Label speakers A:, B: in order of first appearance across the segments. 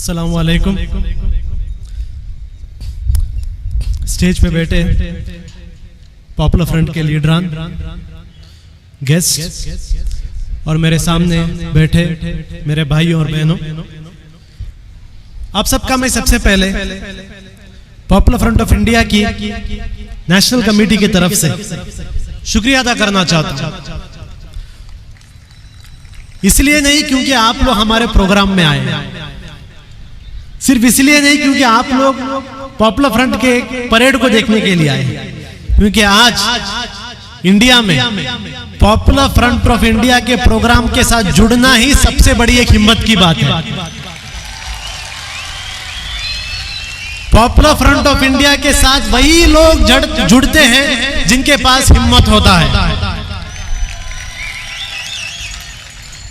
A: अस्सलाम वालेकुम। स्टेज पे बैठे पॉपुलर फ्रंट के लीडरान, गेस्ट और मेरे सामने बैठे मेरे भाई और बहनों, आप सबका मैं सबसे पहले पॉपुलर फ्रंट ऑफ इंडिया की नेशनल कमेटी की तरफ से शुक्रिया अदा करना चाहता हूं। इसलिए नहीं क्योंकि आप लोग हमारे प्रोग्राम में आए, सिर्फ इसलिए नहीं क्योंकि आप लोग पॉपुलर फ्रंट के परेड को देखने के लिए आए, क्योंकि आज इंडिया में पॉपुलर फ्रंट ऑफ इंडिया के प्रोग्राम के साथ जुड़ना ही सबसे बड़ी एक हिम्मत की बात है। पॉपुलर फ्रंट ऑफ इंडिया के साथ वही लोग जुड़ते हैं जिनके पास हिम्मत होता है।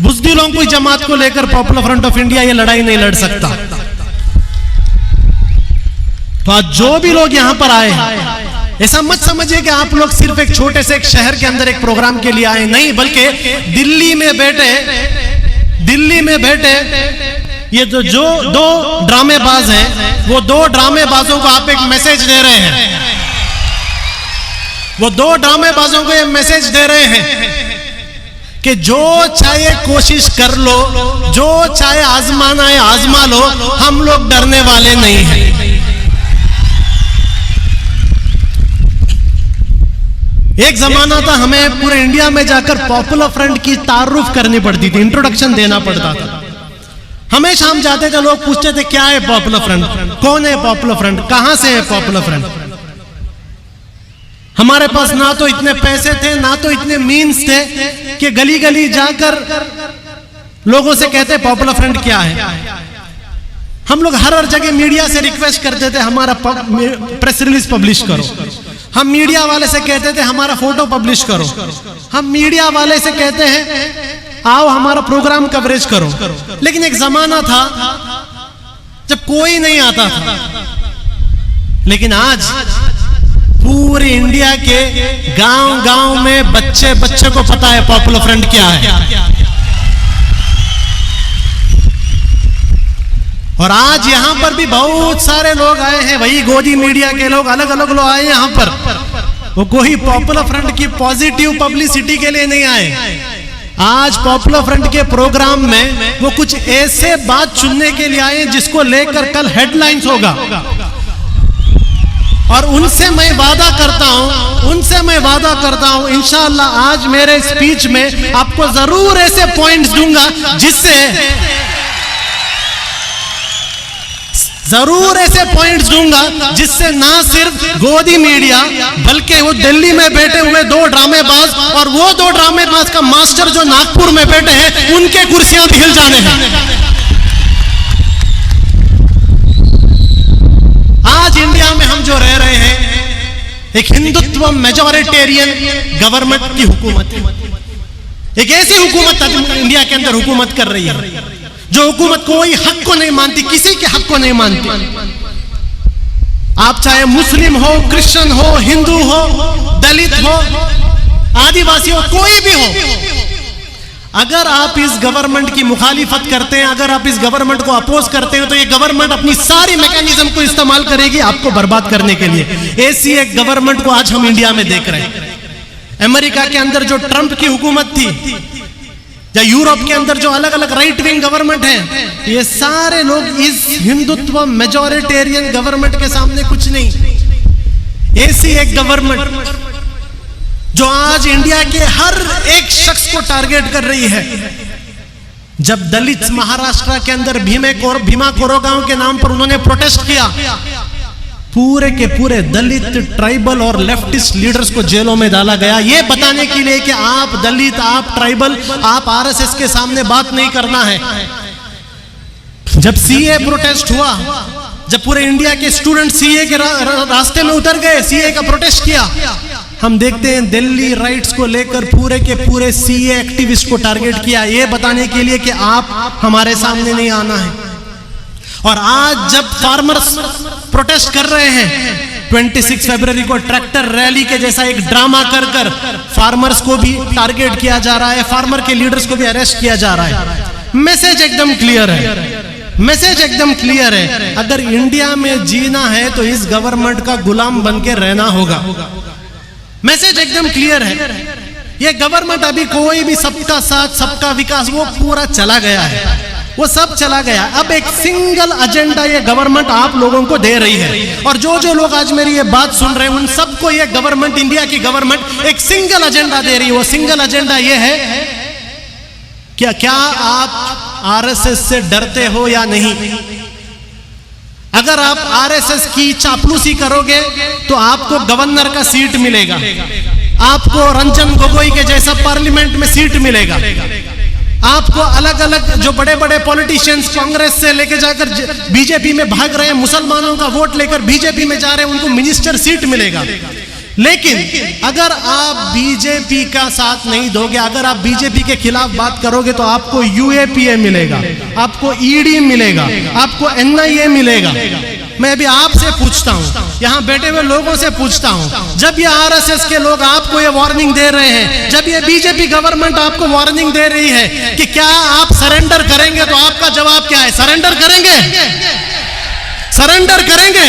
A: बुज़दिलों की जमात को लेकर पॉपुलर फ्रंट ऑफ इंडिया ये लड़ाई नहीं लड़ सकता। तो आज जो भी लोग यहां पर आए, ऐसा मत समझिए कि आप लोग सिर्फ एक छोटे से एक शहर के अंदर एक प्रोग्राम के लिए आए, नहीं, बल्कि दिल्ली में बैठे ये जो दो ड्रामेबाज हैं, वो दो ड्रामेबाजों को आप एक मैसेज दे रहे हैं। वो दो ड्रामेबाजों को ये मैसेज दे रहे हैं कि जो चाहे कोशिश कर लो, जो चाहे आजमाना है आजमा लो, हम लोग डरने वाले नहीं हैं। एक जमाना था हमें पूरे इंडिया में जाकर पॉपुलर फ्रंट की तारुफ करनी पड़ती थी, इंट्रोडक्शन देना पड़ता था। हमेशा हम जाते थे, लोग पूछते थे क्या है पॉपुलर फ्रंट, कौन है पॉपुलर फ्रंट, कहां से है पॉपुलर फ्रंट। हमारे पास ना तो इतने पैसे थे, ना तो इतने मीन्स थे कि गली गली जाकर लोगों से कहते पॉपुलर फ्रंट क्या है। हम लोग हर जगह मीडिया से रिक्वेस्ट करते थे हमारा प्रेस रिलीज पब्लिश करो। हम मीडिया वाले से कहते थे हमारा फोटो पब्लिश करो। हम मीडिया वाले से कहते हैं आओ हमारा प्रोग्राम कवरेज करो। लेकिन एक जमाना था जब कोई नहीं आता था, लेकिन आज पूरे इंडिया के गांव गांव में बच्चे बच्चे को पता है पॉपुलर फ्रंट क्या है। और आज यहां पर भी बहुत सारे लोग आए हैं, वही गोदी मीडिया के लोग, अलग अलग लोग आए यहां पर। वो कोई पॉपुलर फ्रंट की पॉजिटिव पब्लिसिटी के लिए नहीं आए। आज पॉपुलर फ्रंट के प्रोग्राम में वो कुछ ऐसे बात चुनने के लिए आए जिसको लेकर कल हेडलाइंस होगा। और उनसे मैं वादा करता हूं इंशाअल्लाह आज मेरे स्पीच में आपको जरूर ऐसे पॉइंट्स दूंगा जिससे ना सिर्फ गोदी मीडिया बल्कि वो दिल्ली में बैठे हुए दो ड्रामेबाज और वो दो ड्रामेबाज का मास्टर जो नागपुर में बैठे हैं, उनके कुर्सियां भी हिल जाने हैं। आज इंडिया में हम जो रह रहे हैं, एक हिंदुत्व मेजॉरिटेरियन गवर्नमेंट की हुकूमत है। एक ऐसी हुकूमत इंडिया के अंदर हुकूमत कर रही है जो हुकूमत कोई हक को नहीं मानती, किसी के हक को नहीं मानती। आप चाहे मुस्लिम हो, क्रिश्चियन हो, हिंदू हो, दलित हो, आदिवासी हो, कोई भी हो, अगर आप इस गवर्नमेंट की मुखालिफत करते हैं, अगर आप इस गवर्नमेंट को अपोज करते हैं, तो ये गवर्नमेंट अपनी सारी मैकेनिज्म को इस्तेमाल करेगी आपको बर्बाद करने के लिए। ऐसी एक गवर्नमेंट को आज हम इंडिया में देख रहे हैं। अमेरिका के अंदर जो ट्रंप की हुकूमत थी, या यूरोप के अंदर जो अलग अलग राइट विंग गवर्नमेंट है, ये सारे लोग इस हिंदुत्व मेजॉरिटेरियन गवर्नमेंट के सामने कुछ नहीं। ऐसी एक गवर्नमेंट जो आज इंडिया के हर एक शख्स को टारगेट कर रही है। जब दलित महाराष्ट्र के अंदर भीमा कोरेगांव के नाम पर उन्होंने प्रोटेस्ट किया, पूरे के पूरे दलित, ट्राइबल और लेफ्टिस्ट लीडर्स को जेलों में डाला गया, ये बताने के लिए कि आप दलित, आप ट्राइबल, आप आरएसएस के सामने बात नहीं करना है। जब सीए प्रोटेस्ट हुआ, जब पूरे इंडिया के स्टूडेंट सीए के रास्ते में उतर गए, सीए का प्रोटेस्ट किया, हम देखते हैं दिल्ली राइट्स को लेकर पूरे के पूरे सीए एक्टिविस्ट को टारगेट किया, ये बताने के लिए कि आप हमारे सामने नहीं आना है। और आज जब फार्मर्स प्रोटेस्ट कर रहे हैं, 26 फरवरी को ट्रैक्टर रैली के जैसा एक ड्रामा कर फार्मर्स को भी टारगेट किया जा रहा है, फार्मर के लीडर्स को भी अरेस्ट किया जा रहा है। मैसेज एकदम क्लियर है, मैसेज एकदम क्लियर है, अगर इंडिया में जीना है तो इस गवर्नमेंट का गुलाम बन के रहना होगा। मैसेज एकदम क्लियर है। ये गवर्नमेंट अभी कोई भी सबका साथ सबका विकास वो पूरा चला गया है, वो सब चला गया। अब एक सिंगल एजेंडा ये गवर्नमेंट आप लोगों को दे रही है, और जो जो लोग आज मेरी ये बात सुन रहे हैं उन सबको ये गवर्नमेंट, इंडिया की गवर्नमेंट एक सिंगल एजेंडा दे रही है। वो सिंगल एजेंडा ये है, क्या आप आरएसएस से डरते हो या नहीं? अगर आप आरएसएस की चापलूसी करोगे तो आपको गवर्नर का सीट मिलेगा, आपको रंजन गोगोई के जैसा पार्लियामेंट में सीट मिलेगा, आपको अलग अलग जो बड़े बड़े पॉलिटिशियंस कांग्रेस से लेके जाकर बीजेपी में भाग रहे हैं, मुसलमानों का वोट लेकर बीजेपी में जा रहे हैं, उनको मिनिस्टर सीट मिलेगा। लेकिन अगर आप बीजेपी का साथ नहीं दोगे, अगर आप बीजेपी के खिलाफ बात करोगे तो आपको यूएपीए मिलेगा, आपको ईडी मिलेगा, आपको एनआईए मिलेगा। मैं भी आपसे पूछता हूं, यहां बैठे हुए लोगों से पूछता हूं, जब ये आरएसएस के लोग आपको ये वार्निंग दे रहे हैं, जब ये बीजेपी गवर्नमेंट आपको वार्निंग दे रही है कि क्या आप सरेंडर करेंगे, तो आपका जवाब क्या है? सरेंडर करेंगे? सरेंडर करेंगे?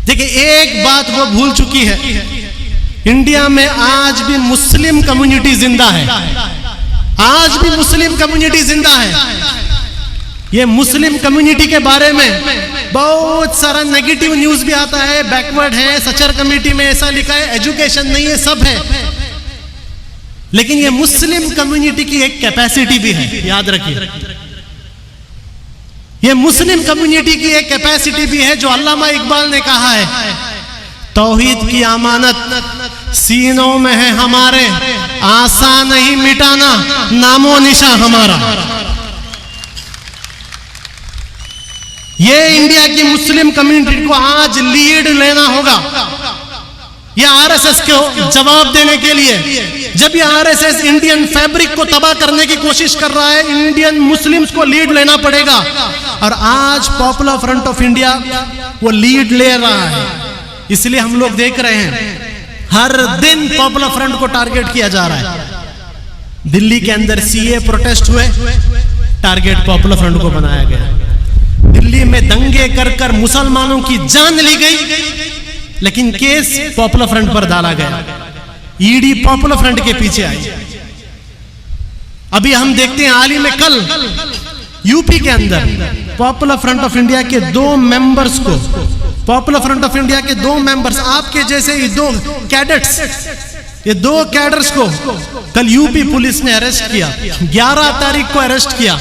A: देखिए, एक बात वो भूल चुकी है, इंडिया में आज भी मुस्लिम कम्युनिटी जिंदा है, आज भी मुस्लिम कम्युनिटी जिंदा है। ये मुस्लिम कम्युनिटी के बारे में बहुत सारा नेगेटिव न्यूज भी आता है, बैकवर्ड है, सचर कमेटी में ऐसा लिखा है, एजुकेशन नहीं है, सब है। लेकिन ये मुस्लिम कम्युनिटी की एक कैपेसिटी भी है, याद रखिए। ये मुस्लिम कम्युनिटी की एक कैपेसिटी भी है, जो अल्लामा इकबाल ने कहा है, तौहीद की अमानत सीनों में है हमारे, आसान नहीं मिटाना नामो निशा हमारा। ये इंडिया की मुस्लिम कम्युनिटी को आज लीड लेना होगा, ये आरएसएस को जवाब देने के लिए। जब ये आरएसएस इंडियन फैब्रिक को तबाह करने की कोशिश कर रहा है, इंडियन मुस्लिम्स को लीड लेना पड़ेगा। और आज पॉपुलर फ्रंट ऑफ इंडिया वो लीड ले रहा है, इसलिए हम लोग देख रहे हैं हर दिन पॉपुलर फ्रंट को टारगेट किया जा रहा है। दिल्ली के अंदर सीए प्रोटेस्ट हुए, टारगेट पॉपुलर फ्रंट को बनाया गया। दिल्ली में दंगे कर कर मुसलमानों की जान ली गई, लेकिन केस पॉपुलर फ्रंट पर डाला गया, ईडी पॉपुलर फ्रंट के पीछे आई। अभी हम देखते हैं हाल ही में कल यूपी के अंदर पॉपुलर फ्रंट ऑफ इंडिया के 2 मेंबर्स को, पॉपुलर फ्रंट ऑफ इंडिया के 2 मेंबर्स, आपके जैसे ये 2 कैडेट्स, ये 2 कैडर्स को कल यूपी पुलिस ने अरेस्ट किया। 11 तारीख को अरेस्ट किया,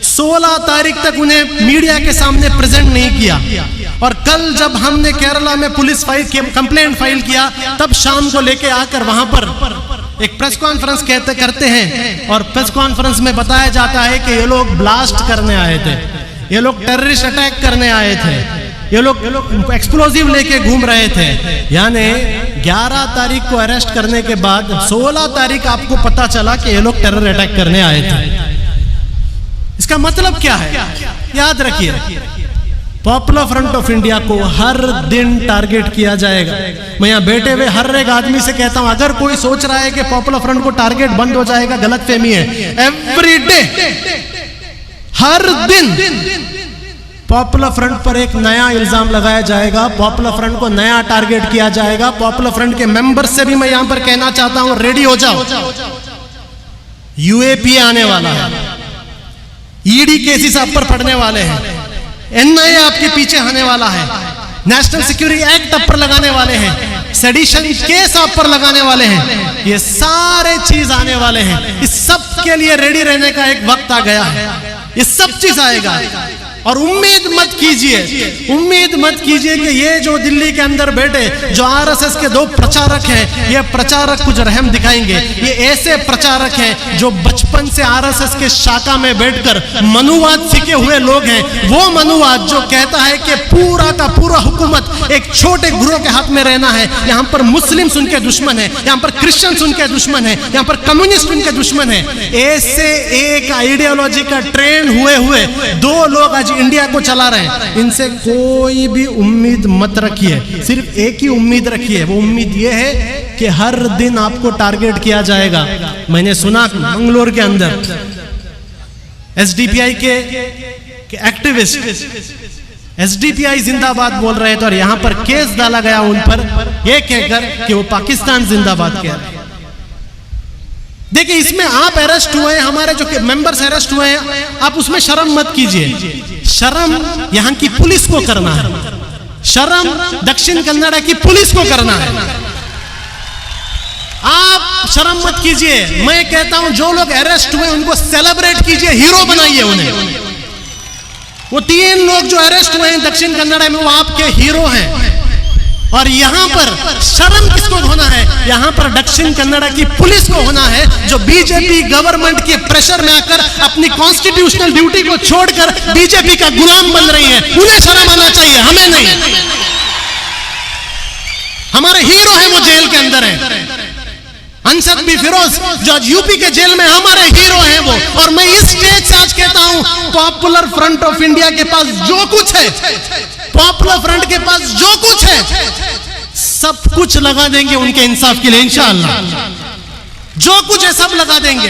A: 16 तारीख तक उन्हें मीडिया के सामने प्रेजेंट नहीं किया। और कल जब हमने केरला में पुलिस कंप्लेंट फाइल किया, तब शाम को लेके आकर वहां पर एक प्रेस कॉन्फ्रेंस करते हैं, और प्रेस कॉन्फ्रेंस में बताया जाता है कि ये लोग ब्लास्ट करने आए थे, ये लोग टेररिस्ट अटैक करने आए थे, ये लोग एक्सप्लोजिव लेके घूम रहे थे। यानी 11 तारीख को अरेस्ट करने के बाद 16 तारीख आपको पता चला कि ये लोग टेरर अटैक करने आए थे। इसका मतलब क्या है? याद रखिए, पॉपुलर फ्रंट ऑफ इंडिया को हर दिन टारगेट किया जाएगा। मैं यहाँ बैठे हुए हर एक आदमी से कहता हूं, अगर कोई सोच रहा है कि पॉपुलर फ्रंट को टारगेट बंद हो जाएगा, गलत फहमी है। एवरी डे, हर दिन पॉपुलर फ्रंट पर एक नया इल्जाम लगाया जाएगा, पॉपुलर फ्रंट को नया टारगेट किया जाएगा। पॉपुलर फ्रंट के मेंबर्स से भी मैं यहां पर कहना चाहता हूं, रेडी हो जाओ, यूएपीए आने वाला है, ईडी केसेस आप पर पड़ने वाले हैं, एनआईए आपके पीछे आने वाला है, नेशनल सिक्योरिटी एक्ट आप पर लगाने वाले हैं, सेडिशन केस आप पर लगाने वाले हैं, ये सारे चीज आने वाले हैं। इस सब के लिए रेडी रहने का एक वक्त आ गया है, ये सब चीज आएगा। और उम्मीद मत कीजिए कि ये जो दिल्ली के अंदर बैठे जो आरएसएस के 2 प्रचारक हैं, ये प्रचारक कुछ रहम दिखाएंगे। ये ऐसे प्रचारक हैं जो बचपन से आरएसएस के शाखा में बैठकर मनुवाद सीखे हुए लोग हैं। वो मनुवाद जो कहता है कि पूरा का पूरा हुकूमत एक छोटे ग्रोह के हाथ में रहना है। यहाँ पर मुस्लिम्स उनके दुश्मन है, यहाँ पर क्रिश्चियंस उनके दुश्मन है, यहाँ पर कम्युनिस्ट उनके दुश्मन है। ऐसे एक आइडियोलॉजी का ट्रेंड हुए 2 लोग आज इंडिया को चला रहे हैं। इनसे कोई भी उम्मीद मत रखिए, सिर्फ एक ही उम्मीद रखिए। वो उम्मीद ये है कि हर दिन आपको टारगेट किया जाएगा। मैंने सुना मंगलोर के अंदर एसडीपीआई के एक्टिविस्ट एसडीपीआई जिंदाबाद बोल रहे थे और यहां पर केस डाला गया उन पर यह कहकर कि वो पाकिस्तान जिंदाबाद कह रहे हैं। देखिए, इसमें आप अरेस्ट हुए हैं, हमारे जो मेंबर्स अरेस्ट हुए हैं, आप उसमें शर्म मत कीजिए। शर्म यहां की पुलिस को करना है, शर्म दक्षिण कन्नड़ की पुलिस को करना है। आप शर्म मत कीजिए। मैं कहता हूं जो लोग अरेस्ट हुए उनको सेलिब्रेट कीजिए, हीरो बनाइए उन्हें। वो 3 लोग जो अरेस्ट हुए हैं दक्षिण कन्नड़ में, वो आपके हीरो हैं। और यहां पर शर्म किसको होना है? यहां पर दक्षिण कन्नड़ की पुलिस को होना है, जो बीजेपी गवर्नमेंट के प्रेशर में आकर अपनी कॉन्स्टिट्यूशनल ड्यूटी को छोड़कर बीजेपी का गुलाम बन रही है। उन्हें शर्म आना चाहिए, हमें नहीं। हमारे हीरो हैं, वो जेल के अंदर है। अंसद बी फिरोज जो आज यूपी के जेल में, हमारे हीरो हैं वो। और मैं इस स्टेज से आज कहता हूं, पॉपुलर फ्रंट ऑफ इंडिया के पास जो कुछ है, पॉपुलर फ्रंट के पास जो कुछ है, सब कुछ लगा देंगे उनके इंसाफ के लिए इंशाअल्लाह। जो कुछ है सब लगा देंगे।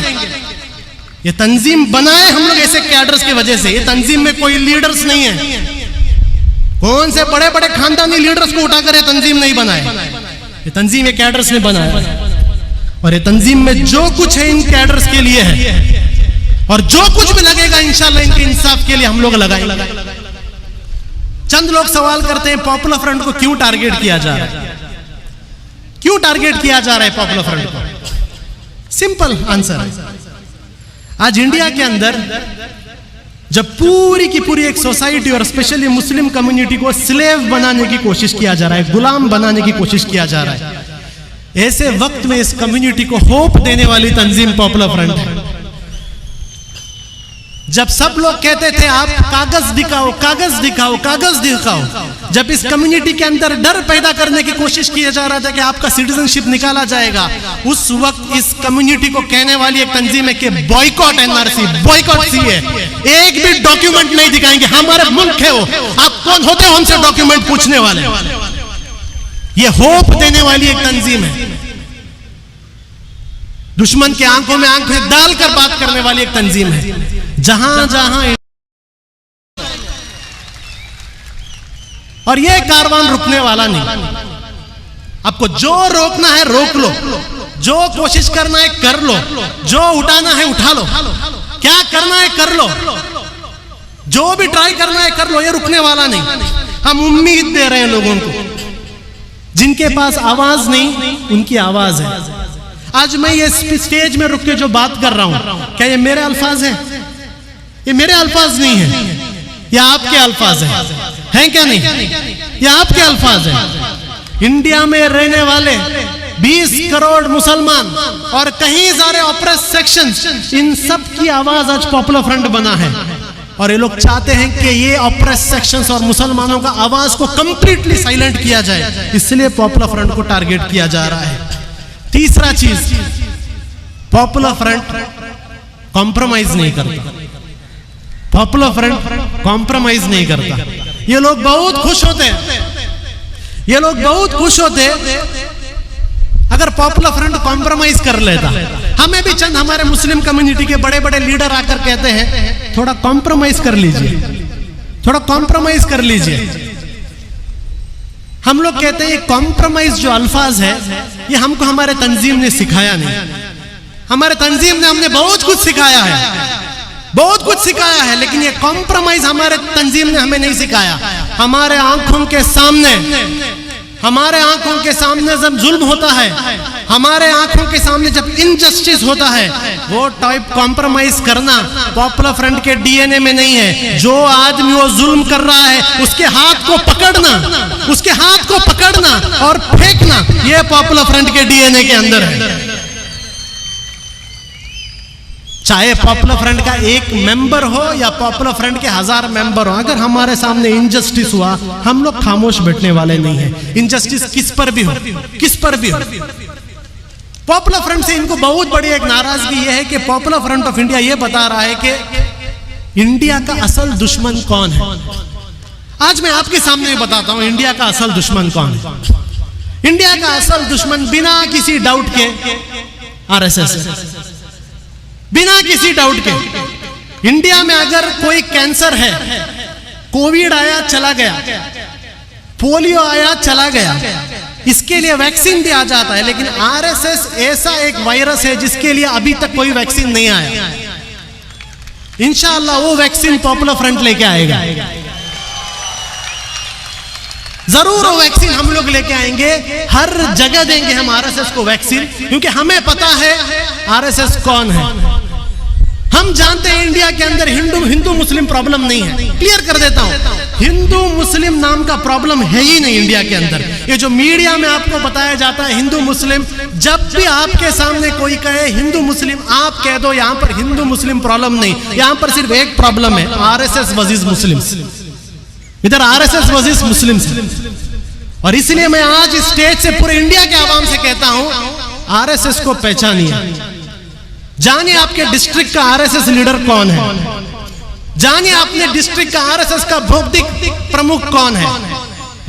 A: ये तंजीम बनाए हम लोग ऐसे कैडर्स की वजह से। ये तंजीम में कोई लीडर्स नहीं है। कौन से बड़े बड़े खानदानी लीडर्स को उठाकर ये तंजीम नहीं बनाए। ये तंजीम ये कैडर्स ने बनाया। और ये तंजीम में जो कुछ है इन कैडर्स के लिए है। और जो कुछ भी लगेगा इंशाल्लाह इनके इंसाफ के लिए हम लोग लगाएंगे। चंद लोग सवाल करते हैं, पॉपुलर फ्रंट को क्यों टारगेट किया जा रहा है? क्यों टारगेट किया जा रहा है पॉपुलर फ्रंट को? सिंपल आंसर है, आज इंडिया के अंदर जब पूरी की पूरी एक सोसाइटी और स्पेशली मुस्लिम कम्युनिटी को स्लेव बनाने की कोशिश किया जा रहा है, गुलाम बनाने की कोशिश किया जा रहा है, ऐसे वक्त में इस कम्युनिटी को होप देने वाली तंजीम पॉपुलर फ्रंट है। जब सब लोग कहते थे आप कागज दिखाओ, कागज दिखाओ, कागज दिखाओ, जब इस कम्युनिटी के अंदर डर पैदा करने की कोशिश किया जा रहा था कि आपका सिटीजनशिप निकाला जाएगा, उस वक्त इस कम्युनिटी को कहने वाली एक तंजीम है कि बॉयकॉट एनआरसी, बॉयकॉट सीए। एक भी डॉक्यूमेंट नहीं दिखाएंगे, हमारे मुल्क है वो, आप कौन होते हो हमसे डॉक्यूमेंट पूछने वाले? ये होप देने वाली एक तंजीम है, दुश्मन के आंखों में आंखें डालकर बात करने वाली एक तंजीम है। जहां जहां और ये कारवान रुकने वाला नहीं। आपको जो रोकना है रोक लो, जो कोशिश करना है कर लो, जो उठाना है उठा लो, क्या करना है कर लो, जो भी ट्राई करना है कर लो, ये रुकने वाला नहीं। हम उम्मीद दे रहे हैं लोगों को, जिनके पास आवाज नहीं उनकी आवाज है। आज मैं ये स्टेज में रुक के जो बात कर रहा हूं, क्या ये मेरे अल्फाज हैं? ये मेरे अल्फाज नहीं है, ये आपके अल्फाज हैं क्या नहीं? ये आपके अल्फाज हैं। इंडिया में रहने वाले 20 करोड़ मुसलमान और कहीं सारे ऑप्रेस सेक्शंस, इन सब की आवाज आज पॉपुलर फ्रंट बना है। और ये लोग चाहते हैं कि ये ऑप्रेस सेक्शंस और मुसलमानों का आवाज को कंप्लीटली साइलेंट किया जाए, इसलिए पॉपुलर फ्रंट को टारगेट किया जा रहा है। तीसरा चीज, पॉपुलर फ्रंट कॉम्प्रोमाइज नहीं करता। पॉपुलर फ्रंट कॉम्प्रोमाइज नहीं करता। ये लोग बहुत खुश होते हैं, ये लोग बहुत खुश होते अगर पॉपुलर फ्रंट कॉम्प्रोमाइज कर लेता। हमें भी चंद हमारे मुस्लिम कम्युनिटी के बड़े बड़े लीडर आकर कहते हैं थोड़ा कॉम्प्रोमाइज कर लीजिए, थोड़ा कॉम्प्रोमाइज कर लीजिए। हम लोग कहते हैं कॉम्प्रोमाइज जो अल्फाज है ये हमको हमारे तंजीम ने सिखाया नहीं। हमारे तंजीम ने हमने बहुत कुछ सिखाया है, बहुत कुछ सिखाया है, लेकिन ये कॉम्प्रोमाइज हमारे तंजीम ने हमें नहीं सिखाया। हमारे आंखों के सामने, हमारे आंखों के सामने जब जुल्म होता है, हमारे आंखों के सामने जब इनजस्टिस होता है, वो टाइप कॉम्प्रोमाइज करना पॉपुलर फ्रंट के डीएनए में नहीं है। जो आदमी वो जुल्म कर रहा है उसके हाथ को पकड़ना, उसके हाथ को पकड़ना और फेंकना, ये पॉपुलर फ्रंट के डीएनए के अंदर है। चाहे पॉपुलर फ्रंट का एक मेंबर हो या पॉपुलर फ्रंट के 1000 मेंबर हो, अगर हमारे सामने इनजस्टिस हुआ हम लोग खामोश बैठने वाले नहीं है। इनजस्टिस किस पर भी हो, किस पर भी हो। पॉपुलर फ्रंट से इनको बहुत बड़ी एक नाराजगी यह है कि पॉपुलर फ्रंट ऑफ इंडिया यह बता रहा है कि इंडिया का असल दुश्मन कौन है। आज मैं आपके सामने बताता हूं इंडिया का असल दुश्मन कौन है। इंडिया का असल दुश्मन बिना किसी डाउट के आरएसएस है, बिना किसी डाउट के। इंडिया में अगर कोई कैंसर है, कोविड आया चला गया, पोलियो आया चला गया, इसके लिए वैक्सीन भी आ जाता है। लेकिन आरएसएस ऐसा एक वायरस है जिसके लिए अभी तक कोई वैक्सीन नहीं आया। इंशाअल्लाह वो वैक्सीन पॉपुलर फ्रंट लेके आएगा, जरूर वो वैक्सीन हम लोग लेके आएंगे, हर जगह देंगे हम आरएसएस को वैक्सीन, क्योंकि हमें पता है आरएसएस कौन है। हम जानते हैं इंडिया के अंदर हिंदू मुस्लिम प्रॉब्लम नहीं है। क्लियर कर देता हूं, हिंदू मुस्लिम नाम का प्रॉब्लम है ही नहीं इंडिया के अंदर। ये जो मीडिया में आपको बताया जाता है हिंदू मुस्लिम, जब भी आपके सामने कोई कहे हिंदू मुस्लिम, आप कह दो यहां पर हिंदू मुस्लिम प्रॉब्लम नहीं, यहां पर सिर्फ एक प्रॉब्लम है, आरएसएस वर्सेस मुस्लिम। इधर आरएसएस वर्सेस मुस्लिम। और इसलिए मैं आज स्टेज से पूरे इंडिया के आवाम से कहता हूं, आरएसएस को पहचानिए। जानिए आपके डिस्ट्रिक्ट का आरएसएस लीडर कौन है, जानिए अपने डिस्ट्रिक्ट का आरएसएस का भौतिक प्रमुख कौन है,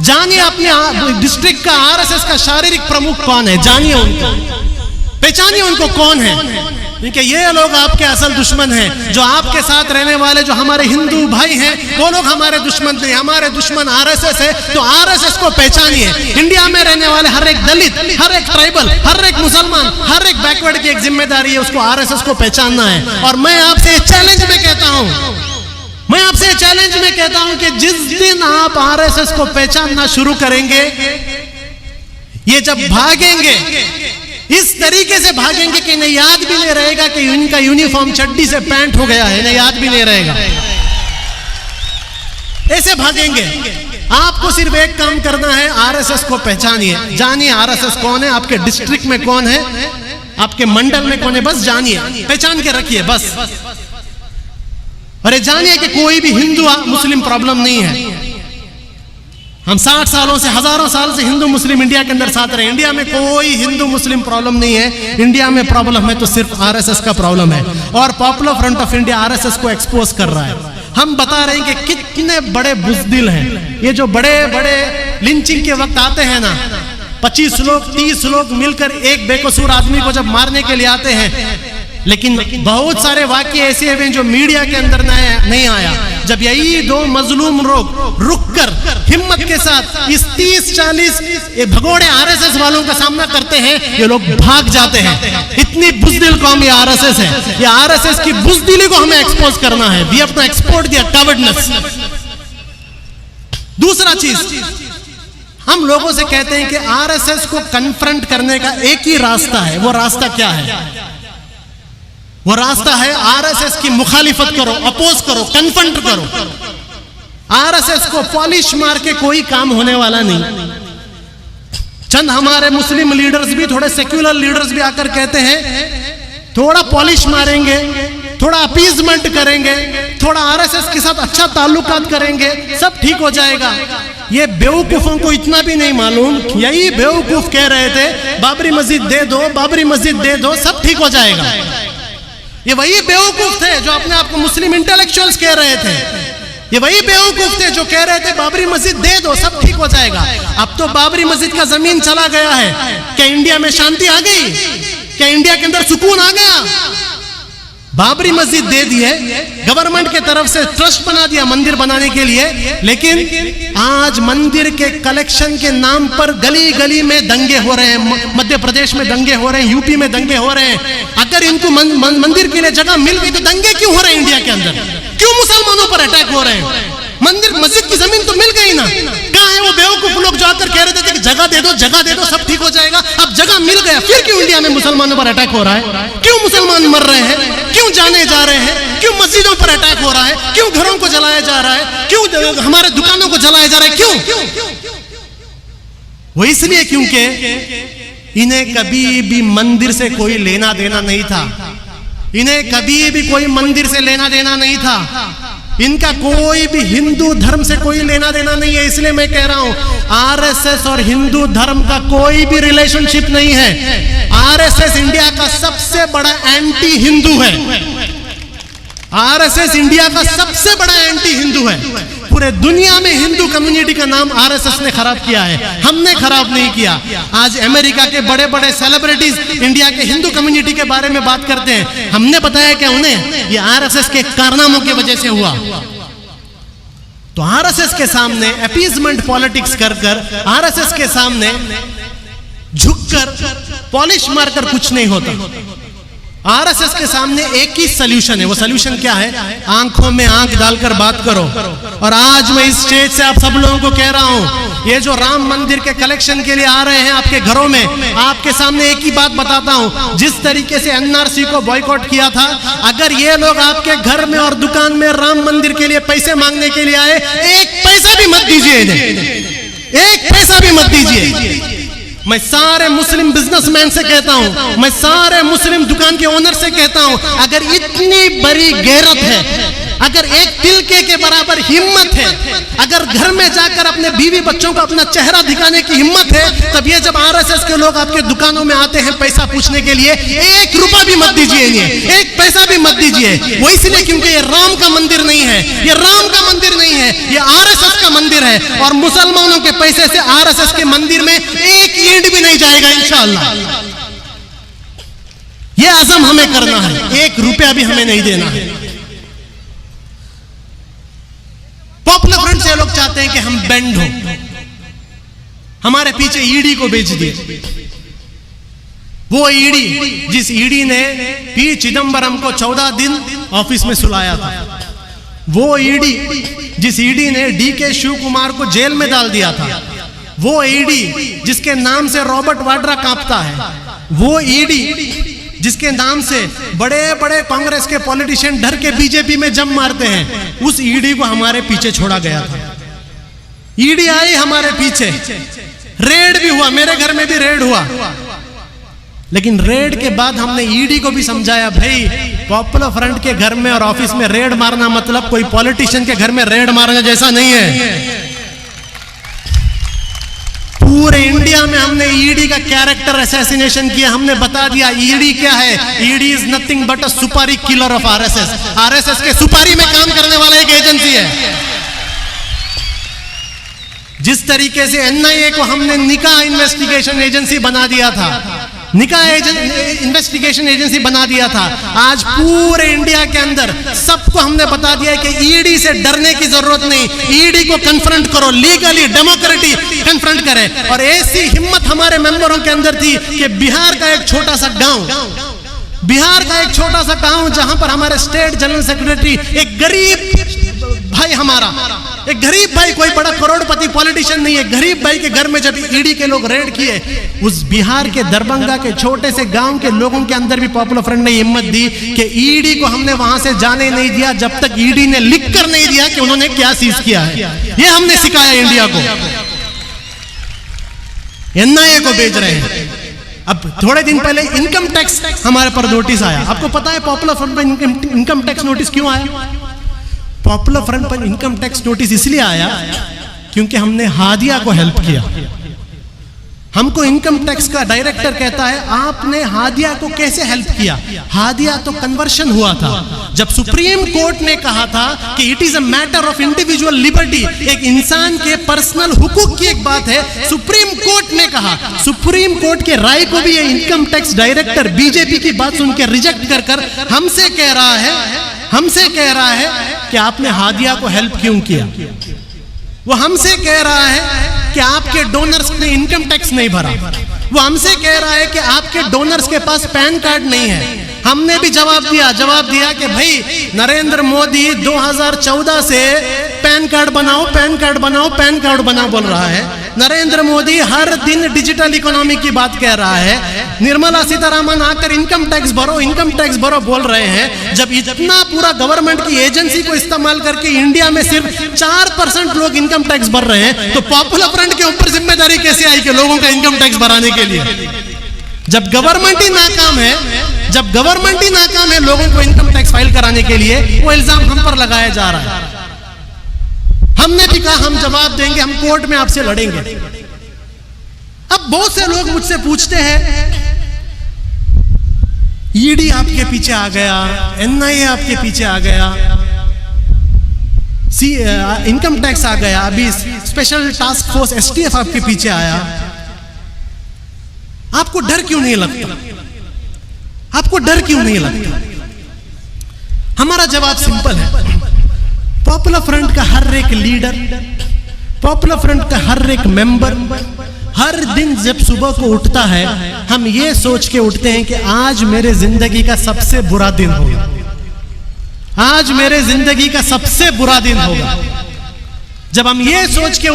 A: जानिए अपने डिस्ट्रिक्ट का आरएसएस का शारीरिक प्रमुख कौन है, जानिए उनको, पहचानिए उनको कौन है। क्योंकि ये लोग आपके असल दुश्मन हैं। जो आपके साथ रहने वाले जो हमारे हिंदू भाई हैं, वो लोग हमारे दुश्मन नहीं, हमारे दुश्मन आरएसएस है। तो आरएसएस को पहचानिए। इंडिया में रहने वाले हर एक दलित, हर एक ट्राइबल, हर एक मुसलमान, हर एक बैकवर्ड की एक जिम्मेदारी है, उसको आरएसएस को पहचानना है। और मैं आपसे चैलेंज में कहता हूं, मैं आपसे चैलेंज में कहता हूं कि जिस दिन आप आरएसएस को पहचानना शुरू करेंगे, ये जब भागेंगे इस तरीके से भागेंगे कि इन्हें याद भी नहीं रहेगा कि इनका यूनिफॉर्म चड्डी से पैंट हो गया है, इन्हें याद भी नहीं रहेगा। ऐसे भागेंगे। आपको सिर्फ एक काम करना है, आरएसएस को पहचानिए, जानिए आरएसएस कौन है, आपके डिस्ट्रिक्ट में कौन है, आपके मंडल में कौन है, बस जानिए, पहचान के रखिए बस। अरे जानिए कि कोई भी हिंदू मुस्लिम प्रॉब्लम नहीं है। हम 60 सालों से, हजारों साल से हिंदू मुस्लिम इंडिया के अंदर साथ रहे। इंडिया में कोई हिंदू मुस्लिम प्रॉब्लम नहीं है। इंडिया में प्रॉब्लम है तो सिर्फ आरएसएस का प्रॉब्लम है। और popular front of India RSS को एक्सपोज कर रहा है। हम बता रहे हैं कि कितने बड़े बुज़दिल हैं। ये जो बड़े बड़े लिंचिंग के वक्त आते हैं ना, 25 लोग 30 लोग मिलकर एक बेकसूर आदमी को जब मारने के लिए आते हैं, लेकिन बहुत सारे वाक्य ऐसे हैं जो मीडिया के अंदर नहीं आया। जब यही दो मजलूम लोग रुककर हिम्मत के साथ इस 30-40 भगोड़े आरएसएस वालों का सामना करते हैं, ये लोग भाग जाते हैं। इतनी बुज़दिल कौम ये आरएसएस है। ये आरएसएस की बुज़दिली को हमें एक्सपोज करना है। We have to export their coveredness. दूसरा चीज, हम लोगों से कहते हैं कि आरएसएस को कन्फ्रंट करने का एक ही रास्ता है। वो रास्ता क्या है? वो रास्ता है आरएसएस की मुखालिफत करो, अपोज करो, कन्फ्रंट करो। आरएसएस को पॉलिश मार के कोई काम होने वाला नहीं। चंद हमारे मुस्लिम लीडर्स भी, थोड़े सेक्युलर लीडर्स भी आकर कहते हैं थोड़ा पॉलिश मारेंगे, थोड़ा अपीजमेंट करेंगे, थोड़ा आरएसएस के साथ अच्छा ताल्लुकात करेंगे, सब ठीक हो जाएगा। ये बेवकूफों को इतना भी नहीं मालूम, यही बेवकूफ कह रहे थे बाबरी मस्जिद दे दो, बाबरी मस्जिद दे दो, सब ठीक हो जाएगा। ये वही बेवकूफ थे जो अपने आप को मुस्लिम इंटेलेक्चुअल्स कह रहे थे। ये वही बेवकूफ थे जो कह रहे थे बाबरी मस्जिद दे दो, सब ठीक हो जाएगा। अब तो बाबरी मस्जिद का जमीन चला गया है। क्या इंडिया में शांति आ गई? क्या इंडिया के अंदर सुकून आ गया? बाबरी मस्जिद दे दी है, गवर्नमेंट के तरफ से ट्रस्ट बना दिया मंदिर बनाने के लिए, लेकिन आज मंदिर के कलेक्शन के नाम पर गली गली में दंगे हो रहे हैं। मध्य प्रदेश में दंगे हो रहे हैं, यूपी में दंगे हो रहे हैं। अगर इनको मंदिर के लिए जगह मिल गई तो दंगे क्यों हो रहे हैं इंडिया के अंदर? क्यों मुसलमानों पर अटैक हो रहे हैं? मंदिर मस्जिद की जमीन तो मिल गई ना। कहाँ है वो बेवकूफ लोग जो आकर कह रहे थे कि जगह दे दो, जगह दे दो, सब ठीक हो जाएगा? अब जगह मिल गया, फिर क्यों इंडिया में मुसलमानों पर अटैक हो रहा है? क्यों मुसलमान मर रहे हैं? क्यों जाने जा रहे हैं? क्यों मस्जिदों पर अटैक हो रहा है? क्यों घरों को जलाया जा रहा है? क्यों हमारे दुकानों को जलाया जा रहा है? क्यों? वो इसलिए क्योंकि इन्हें कभी भी मंदिर से कोई लेना देना नहीं था। इन्हें कभी भी कोई मंदिर से लेना देना नहीं था। इनका कोई भी हिंदू धर्म से कोई लेना देना नहीं है। इसलिए मैं कह रहा हूं आरएसएस और हिंदू धर्म का कोई भी रिलेशनशिप नहीं है। आरएसएस इंडिया का सबसे बड़ा एंटी हिंदू है। आरएसएस इंडिया का सबसे बड़ा एंटी हिंदू है। पूरे दुनिया में हिंदू कम्युनिटी का नाम आरएसएस ने खराब किया है, हमने खराब नहीं किया। आज अमेरिका के बड़े बड़े सेलिब्रिटीज इंडिया के हिंदू कम्युनिटी के बारे में बात करते हैं, हमने बताया कि उन्हें ये आरएसएस के कारनामों की वजह से हुआ। तो आरएसएस के सामने अपीजमेंट पॉलिटिक्स कर कर, आरएसएस के सामने झुककर पॉलिश मारकर कुछ नहीं होता। आरएसएस के सामने एक ही सॉल्यूशन है, वो सॉल्यूशन क्या है? आंखों में आंख डालकर बात करो। और आज मैं इस स्टेज से आप सब लोगों को कह रहा हूं, ये जो राम मंदिर के कलेक्शन के लिए आ रहे हैं आपके घरों में, आपके सामने एक ही बात बताता हूं, जिस तरीके से एनआरसी को बॉयकॉट किया था, अगर ये लोग आपके घर में और दुकान में राम मंदिर के लिए पैसे मांगने के लिए आए, एक पैसा भी मत दीजिए इन्हें, एक पैसा भी मत दीजिए। मैं सारे मुस्लिम बिजनेसमैन से कहता हूं, मैं सारे मुस्लिम दुकान के ओनर से कहता हूं, अगर इतनी बड़ी गैरत है, अगर एक तिलके के बराबर हिम्मत है, अगर घर में जाकर अपने बीवी बच्चों को अपना चेहरा दिखाने की हिम्मत है, तब ये जब आरएसएस के लोग आपके दुकानों में आते हैं पैसा पूछने के लिए, एक रुपया भी मत दीजिए इन्हें, एक पैसा भी मत दीजिए। वो इसलिए क्योंकि ये राम का मंदिर नहीं है, ये राम का मंदिर नहीं है, ये आरएसएस का मंदिर है। और मुसलमानों के पैसे से आरएसएस के मंदिर में एक ईंट भी नहीं जाएगा इंशाअल्लाह। ये आज़म हमें करना है, एक रुपया भी हमें नहीं देना है। पॉपुलर फ्रंट से लोग चाहते हैं कि हम बेंड हो, हमारे पीछे ईडी को बेच दिए। वो ईडी जिस ईडी ने पी चिदंबरम को 14 दिन ऑफिस में सुलाया था, वो ईडी जिस ईडी ने डीके शिव कुमार को जेल में डाल दिया था, वो ईडी जिसके नाम से रॉबर्ट वाड्रा कांपता है, वो ईडी जिसके नाम से बड़े बड़े कांग्रेस के पॉलिटिशियन डर के बीजेपी में जम मारते हैं, उस ईडी को हमारे पीछे छोड़ा गया था। ईडी आई हमारे पीछे, रेड भी हुआ, मेरे घर में भी रेड हुआ, लेकिन रेड के बाद हमने ईडी को भी समझाया, भाई पॉपुलर फ्रंट के घर में और ऑफिस में रेड मारना मतलब कोई पॉलिटिशियन के घर में रेड मारना जैसा नहीं है। पूरे इंडिया में हमने ईडी का कैरेक्टर असैसिनेशन किया, हमने बता दिया ईडी क्या है। ईडी इज नथिंग बट अ सुपारी किलर ऑफ आरएसएस। आरएसएस के सुपारी में काम करने वाला एक एजेंसी है। जिस तरीके से एनआईए को हमने निकाह इन्वेस्टिगेशन एजेंसी बना दिया था, निकाह इन्वेस्टिगेशन एजेंसी बना दिया था, आज पूरे इंडिया के अंदर सबको हमने बता दिया है कि ईडी से डरने की जरूरत नहीं, ईडी को कन्फ्रंट करो, लीगली डेमोक्रेटिक कन्फ्रंट करे। और ऐसी हिम्मत हमारे मेंबरों के अंदर थी कि बिहार का एक छोटा सा गांव जहां पर हमारे स्टेट जनरल सेक्रेटरी, एक गरीब भाई, हमारा एक गरीब भाई, कोई बड़ा करोड़पति पॉलिटिशियन नहीं है, गरीब भाई के घर में जब ईडी के लोग रेड किए, उस बिहार के दरभंगा के छोटे से गांव के लोगों के अंदर भी पॉपुलर फ्रंट ने हिम्मत दी कि ईडी को हमने वहां से जाने नहीं दिया जब तक ईडी ने लिख कर नहीं दिया कि उन्होंने क्या सीज किया है। ये हमने सिखाया इंडिया को। एनआईए को भेज रहे हैं। अब थोड़े दिन पहले इनकम टैक्स हमारे पर नोटिस आया। आपको पता है पॉपुलर फ्रंट पर इनकम टैक्स नोटिस क्यों आया? पॉपुलर फ्रंट पर इनकम टैक्स नोटिस इसलिए आया क्योंकि हमने हादिया को हेल्प किया। हमको इनकम टैक्स का डायरेक्टर कहता है, आपने हादिया को कैसे हेल्प किया? हादिया तो कन्वर्शन हुआ था। जब सुप्रीम कोर्ट ने कहा था कि it is a matter of individual liberty, एक इंसान के पर्सनल हुकूक की एक बात है, सुप्रीम कोर्ट ने कहा, सुप्रीम कोर्ट के राय को भी ये इनकम टैक्स डायरेक्टर बीजेपी की बात सुन के रिजेक्ट कर कर हमसे कह रहा है कि आपने हादिया को हेल्प क्यों किया। वो हमसे कह रहा है कि आपके डोनर्स ने इनकम टैक्स नहीं भरा। वो हमसे कह रहा है कि आपके डोनर्स के पास पैन कार्ड नहीं है। हमने भी जवाब दिया कि भाई नरेंद्र मोदी 2014 से पैन कार्ड बनाओ बोल रहा है। नरेंद्र मोदी हर दिन डिजिटल इकोनॉमी की बात कह रहा है। निर्मला सीतारामन आकर इनकम टैक्स भरो बोल रहे हैं। जब इतना पूरा गवर्नमेंट की एजेंसी को इस्तेमाल करके इंडिया में सिर्फ 4% लोग इनकम टैक्स भर रहे हैं, तो पॉपुलर फ्रंट के ऊपर जिम्मेदारी कैसे आई कि लोगों का इनकम टैक्स भराने के लिए? जब गवर्नमेंट ही नाकाम है लोगों को इनकम टैक्स फाइल कराने के लिए, वो इल्जाम हम पर लगाया जा रहा है। हमने भी कहा हम जवाब देंगे, हम कोर्ट में आपसे लड़ेंगे। अब बहुत से लोग मुझसे पूछते हैं, ईडी आपके पीछे आ गया, एनआईए आपके पीछे आ गया, इनकम टैक्स आ गया, अभी स्पेशल टास्क फोर्स STF आपके पीछे आया, आपको डर क्यों नहीं लगता? आपको डर क्यों नहीं लगता? हमारा जवाब सिंपल है। पॉपुलर फ्रंट का हर एक लीडर, पॉपुलर फ्रंट का हर एक मेंबर हर दिन जब सुबह को उठता है, हम ये सोच के उठते हैं कि आज मेरे जिंदगी का सबसे बुरा दिन होगा, आज मेरे जिंदगी का सबसे बुरा दिन होगा। जब हम ये सोच के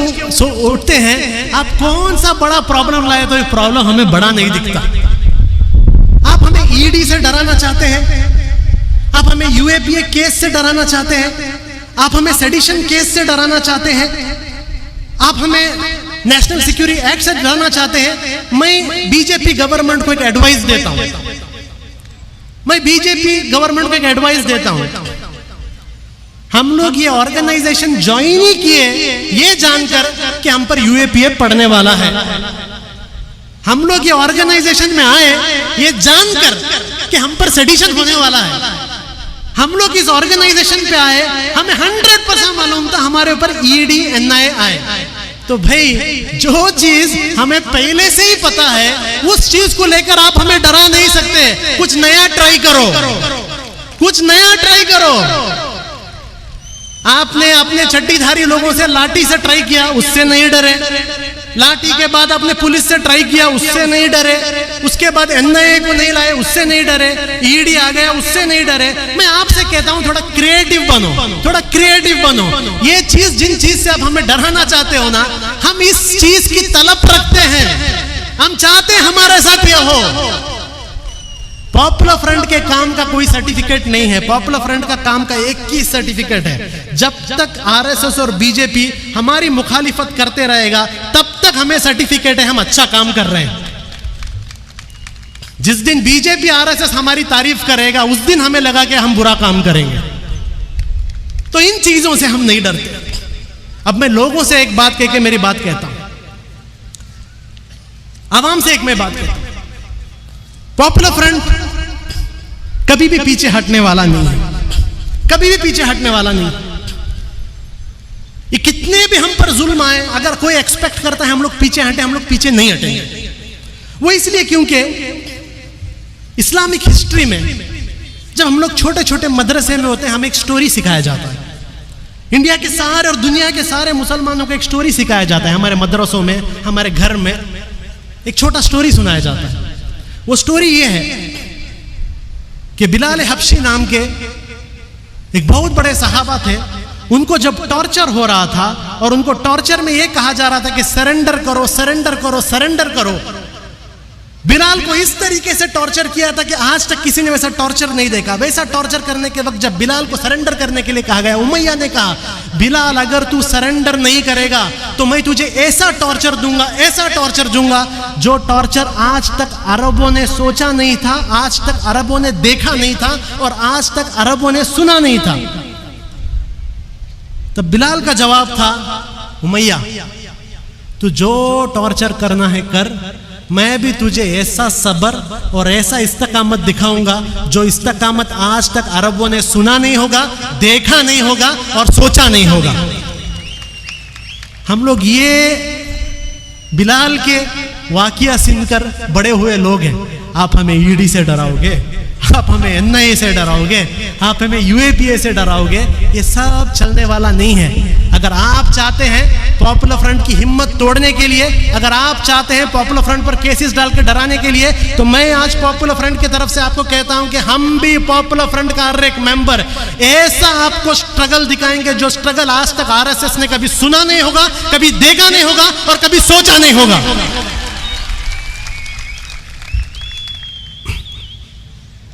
A: उठते हैं, आप कौन सा बड़ा प्रॉब्लम लाए तो ये प्रॉब्लम हमें बड़ा नहीं दिखता। आप हमें ED से डराना चाहते हैं, आप हमें UAPA केस से डराना चाहते हैं, आप हमें सेडिशन केस से डराना चाहते हैं, आप हमें नेशनल सिक्योरिटी एक्ट से डराना चाहते हैं। मैं बीजेपी गवर्नमेंट को एक एडवाइस देता हूं, मैं बीजेपी गवर्नमेंट को एक एडवाइस देता हूं, हम लोग ये ऑर्गेनाइजेशन ज्वाइन ही किए ये जानकर कि हम पर UAPA पड़ने वाला है। हम लोग ये ऑर्गेनाइजेशन में आए ये जानकर कि हम पर सेडिशन होने वाला है। हम लोग इस ऑर्गेनाइजेशन पे आए, हमें 100% मालूम था हमारे ऊपर ED NIA आए। तो भाई जो चीज हमें पहले से ही पता है उस चीज को लेकर आप हमें डरा नहीं सकते। कुछ नया ट्राई करो, कुछ नया ट्राई करो। आपने अपने चड्डीधारी लोगों से लाठी से ट्राई किया, उससे नहीं डरे। लाठी के बाद आपने पुलिस से ट्राई किया, उससे नहीं डरे। उसके बाद NIA को नहीं लाए, उससे नहीं डरे। ED आ गया, उससे नहीं डरे। मैं आपसे कहता हूं थोड़ा क्रिएटिव बनो, थोड़ा क्रिएटिव बनो। ये चीज जिन चीज से आप हमें डराना चाहते हो ना, हम इस चीज की तलब रखते हैं, हम चाहते हैं हमारे साथ ये हो। पॉपुलर फ्रंट के काम का कोई सर्टिफिकेट नहीं है, पॉपुलर फ्रंट का काम का एक ही सर्टिफिकेट है। जब तक RSS और BJP हमारी मुखालिफत करते रहेगा तब तक हमें सर्टिफिकेट है हम अच्छा काम कर रहे हैं। जिस दिन BJP RSS हमारी तारीफ करेगा उस दिन हमें लगा कि हम बुरा काम करेंगे। तो इन चीजों से हम नहीं डरते। अब मैं लोगों से एक बात कह के मेरी बात कहता हूं, आवाम से एक मैं बात कहता हूं। पॉपुलर फ्रंट कभी भी पीछे हटने वाला नहीं है, कभी भी पीछे हटने वाला नहीं। ये कितने भी हम पर जुल्म आए, अगर कोई एक्सपेक्ट करता है हम लोग पीछे हटे, हम लोग पीछे नहीं हटेंगे। वो इसलिए क्योंकि इस्लामिक हिस्ट्री में जब हम लोग छोटे छोटे मदरसे में होते हैं, हमें एक स्टोरी सिखाया जाता है। इंडिया के सारे और दुनिया के सारे मुसलमानों को एक स्टोरी सिखाया जाता है। हमारे मदरसों में, हमारे घर में एक छोटा स्टोरी सुनाया जाता है। वो स्टोरी ये है कि बिलाल हबशी नाम के एक बहुत बड़े सहाबा थे। उनको जब टॉर्चर हो रहा था और उनको टॉर्चर में ये कहा जा रहा था कि सरेंडर करो, सरेंडर करो, सरेंडर करो, बिलाल को इस तरीके से टॉर्चर किया था कि आज तक किसी ने वैसा टॉर्चर नहीं देखा। वैसा टॉर्चर करने के वक्त जब बिलाल को सरेंडर करने के लिए कहा गया, उमैया ने कहा, बिलाल अगर तू सरेंडर नहीं करेगा तो मैं तुझे ऐसा टॉर्चर दूंगा, ऐसा टॉर्चर दूंगा जो टॉर्चर आज तक अरबों ने सोचा नहीं था, आज तक अरबों ने देखा नहीं था और आज तक अरबों ने सुना नहीं था। तब बिलाल का जवाब था, उमैया तू जो टॉर्चर करना है कर, मैं भी तुझे ऐसा सबर और ऐसा इस्तकामत दिखाऊंगा जो इस्तकामत आज तक अरबों ने सुना नहीं होगा, देखा नहीं होगा और सोचा नहीं होगा। हम लोग ये बिलाल के वाकिया सुनकर बड़े हुए लोग हैं। आप हमें ED से डराओगे, आप हमें NIA से डराओगे, आप हमें UAPA से डराओगे, ये सब चलने वाला नहीं है। अगर आप चाहते हैं पॉपुलर फ्रंट की हिम्मत तोड़ने के लिए, अगर आप चाहते हैं पॉपुलर फ्रंट पर केसेस डाल के डराने के लिए, तो मैं आज पॉपुलर फ्रंट की तरफ से आपको कहता हूं कि हम भी पॉपुलर फ्रंट का हर एक मेंबर ऐसा आपको स्ट्रगल दिखाएंगे जो स्ट्रगल आज तक RSS ने कभी सुना नहीं होगा, कभी देखा नहीं होगा और कभी सोचा नहीं होगा।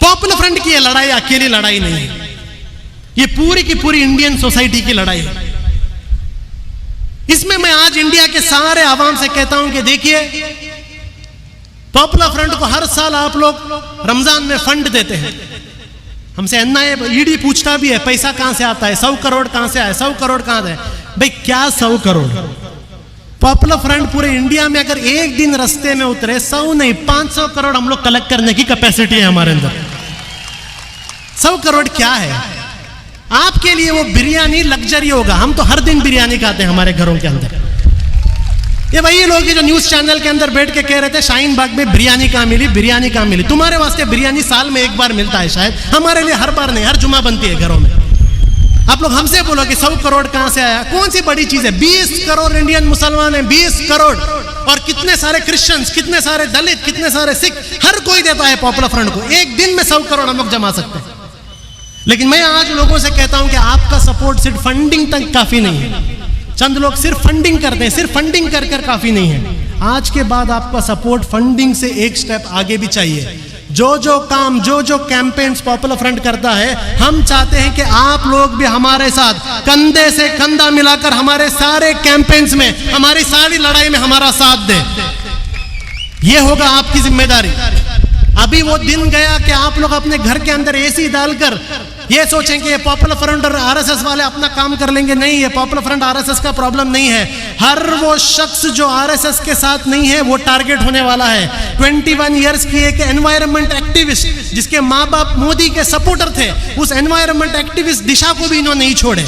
A: पॉपुलर फ्रंट की ये लड़ाई अकेली लड़ाई नहीं है, ये पूरी की पूरी इंडियन सोसाइटी की लड़ाई है। इसमें मैं आज इंडिया के सारे आवाम से कहता हूं कि देखिए, पॉपुलर फ्रंट को हर साल आप लोग रमजान में फंड देते हैं। हमसे NIA ED पूछता भी है पैसा कहां से आता है, 100 करोड़ कहां से आया, 100 करोड़ कहां है। भाई क्या 100 करोड़? पॉपुलर फ्रंट पूरे इंडिया में अगर एक दिन रास्ते में उतरे, 100 नहीं 500 करोड़ हम लोग कलेक्ट करने की कैपेसिटी है हमारे अंदर। 100 करोड़ क्या है? आपके लिए वो बिरयानी लग्जरी होगा। हम तो हर दिन बिरयानी खाते हैं हमारे घरों के अंदर। ये वही लोग जो न्यूज चैनल के अंदर बैठ के कह रहे थे शाहीन बाग में बिरयानी कहाँ मिली, बिरयानी कहाँ मिली। तुम्हारे वास्ते बिरयानी साल में एक बार मिलता है शायद, हमारे लिए हर बार नहीं, हर जुमा बनती है घरों में। आप लोग हमसे बोलो कि 100 करोड़ कहां से आया, कौन सी बड़ी चीज है। 20 करोड़ इंडियन मुसलमान हैं, 20 करोड़, और कितने सारे क्रिश्चियंस, कितने सारे दलित, कितने सारे सिख, हर कोई देता है पॉपुलर फ्रंट को। एक दिन में 100 करोड़ हम लोग जमा सकते हैं। लेकिन मैं आज लोगों से कहता हूं कि आपका सपोर्ट सिर्फ फंडिंग तक काफी नहीं है। चंद लोग सिर्फ फंडिंग करते हैं, सिर्फ फंडिंग कर कर काफी नहीं है। आज के बाद आपका सपोर्ट फंडिंग से एक स्टेप आगे भी चाहिए। जो काम, जो कैंपेन्स पॉपुलर फ्रंट करता है, हम चाहते हैं कि आप लोग भी हमारे साथ कंधे से कंधा मिलाकर हमारे सारे कैंपेन्स में, हमारी सारी लड़ाई में हमारा साथ दें। यह होगा आपकी जिम्मेदारी। अभी वो दिन गया कि आप लोग अपने घर के अंदर एसी डालकर ये सोचेंगे ये पॉपुलर फ्रंट और आरएसएस वाले अपना काम कर लेंगे। नहीं, ये पॉपुलर फ्रंट आरएसएस का प्रॉब्लम नहीं है। हर वो शख्स जो आरएसएस के साथ नहीं है वो टारगेट होने वाला है। 21 इयर्स की एक एनवायरनमेंट एक्टिविस्ट जिसके माँ बाप मोदी के सपोर्टर थे, उस एनवायरनमेंट एक्टिविस्ट दिशा को भी इन्होंने नहीं छोड़े।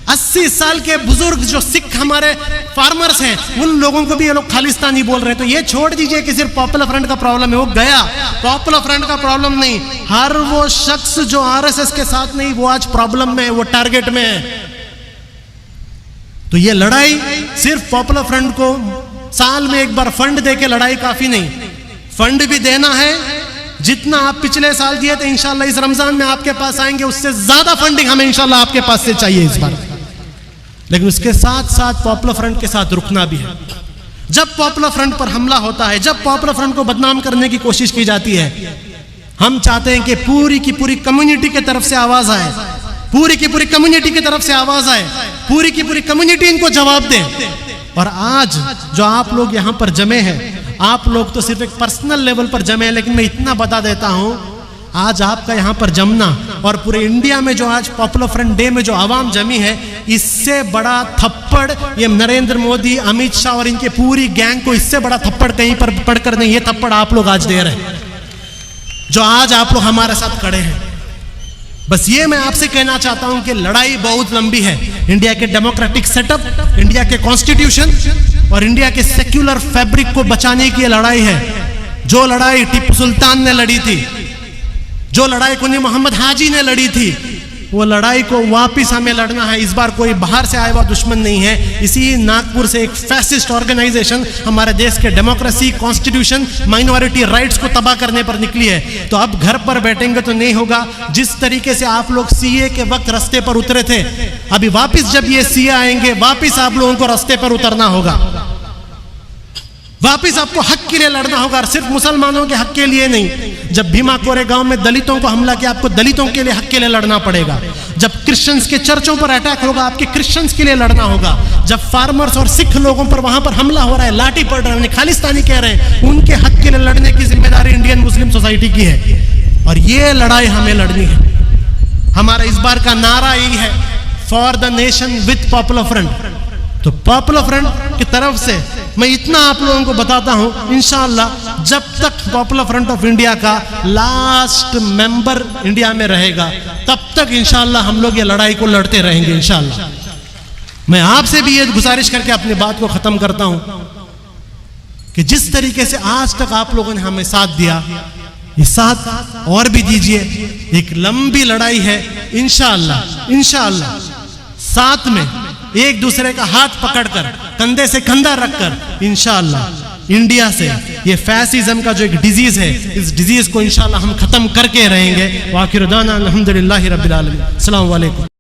A: 80 साल के बुजुर्ग जो सिख हमारे फार्मर्स हैं, उन लोगों को भी ये लोग खालिस्तानी बोल रहे हैं। तो ये छोड़ दीजिए कि सिर्फ पॉपुलर फ्रंट का प्रॉब्लम है, वो गया। पॉपुलर फ्रंट का प्रॉब्लम नहीं, हर वो शख्स जो आरएसएस के साथ नहीं वो आज प्रॉब्लम में है, वो टारगेट में है। तो ये लड़ाई सिर्फ पॉपुलर फ्रंट को साल में एक बार फंड देके लड़ाई काफी नहीं, फंड भी देना है। जितना आप पिछले साल दिए थे इंशाल्लाह इस रमजान में आपके पास आएंगे, उससे ज्यादा फंडिंग हमें इंशाल्लाह आपके पास से चाहिए इस बार। लेकिन उसके साथ साथ पॉपुलर फ्रंट के साथ रुकना भी है। जब पॉपुलर फ्रंट पर हमला होता है, जब पॉपुलर फ्रंट को बदनाम करने की कोशिश की जाती है, हम चाहते हैं कि पूरी की पूरी कम्युनिटी की तरफ से आवाज आए, पूरी की पूरी कम्युनिटी की तरफ से आवाज आए, पूरी की पूरी कम्युनिटी इनको जवाब दे। और आज जो आप लोग यहां पर जमे हैं, आप लोग तो सिर्फ एक पर्सनल लेवल पर जमे हैं, लेकिन मैं इतना बता देता हूं, आज आपका यहां पर जमना और पूरे इंडिया में जो आज पॉपुलर फ्रंट डे में जो आवाम जमी है, इससे बड़ा थप्पड़ ये नरेंद्र मोदी, अमित शाह और इनके पूरी गैंग को इससे बड़ा थप्पड़ कहीं पर पड़कर नहीं, ये थप्पड़ आप लोग आज दे रहे हैं, जो आज आप लोग हमारे साथ खड़े हैं। बस ये मैं आपसे कहना चाहता हूं कि लड़ाई बहुत लंबी है। इंडिया के डेमोक्रेटिक सेटअप, इंडिया के कॉन्स्टिट्यूशन और इंडिया के सेक्युलर फैब्रिक को बचाने की लड़ाई है। जो लड़ाई टीपू सुल्तान ने लड़ी थी, जो लड़ाई कुनी मोहम्मद हाजी ने लड़ी थी, वो लड़ाई को वापिस हमें लड़ना है। इस बार कोई बाहर से आया हुआ दुश्मन नहीं है। इसी नागपुर से एक फैसिस्ट ऑर्गेनाइजेशन हमारे देश के डेमोक्रेसी, कॉन्स्टिट्यूशन, माइनॉरिटी राइट्स को तबाह करने पर निकली है। तो अब घर पर बैठेंगे तो नहीं होगा। जिस तरीके से आप लोग सीए के वक्त रास्ते पर उतरे थे, अभी वापिस जब ये सीए आएंगे, वापिस आप लोगों को रास्ते पर उतरना होगा। वापिस आपको हक के लिए लड़ना होगा, और सिर्फ मुसलमानों के हक के लिए नहीं। जब भीमा कोरेगांव में दलितों को हमला किया, आपको दलितों के लिए हक के लिए लड़ना पड़ेगा। जब क्रिश्चियंस के चर्चों पर अटैक होगा, आपके क्रिश्चियंस के लिए लड़ना होगा। जब फार्मर्स और सिख लोगों पर वहां पर हमला हो रहा है, लाठी पड़ रहा है, उन्हें खालिस्तानी कह रहे हैं, उनके हक के लिए लड़ने की जिम्मेदारी इंडियन मुस्लिम सोसाइटी की है। और ये लड़ाई हमें लड़नी है। हमारा इस बार का नारा यही है, for the nation with popular front. तो पॉपुलर फ्रंट की तरफ से मैं इतना आप लोगों को बताता हूं, इंशाअल्लाह जब तक पॉपुलर फ्रंट ऑफ इंडिया का लास्ट मेंबर इंडिया में रहेगा, तब तक इंशाअल्लाह हम लोग ये लड़ाई को लड़ते रहेंगे इंशाअल्लाह। मैं आपसे भी ये गुजारिश करके अपनी बात को खत्म करता हूं कि जिस तरीके से आज तक आप लोगों ने हमें साथ दिया, ये साथ और भी दीजिए। एक लंबी लड़ाई है, इंशाअल्लाह इंशाअल्लाह साथ में एक दूसरे का हाथ पकड़कर, कंधे से कंधा रखकर इंशाअल्लाह इंडिया से ये फैसिज्म का जो एक डिजीज है, इस डिजीज को इंशाअल्लाह हम खत्म करके रहेंगे। वाखिर दाना अल्हम्दुलिल्लाहि रब्बिल आलमीन। अस्सलामु अलैकुम।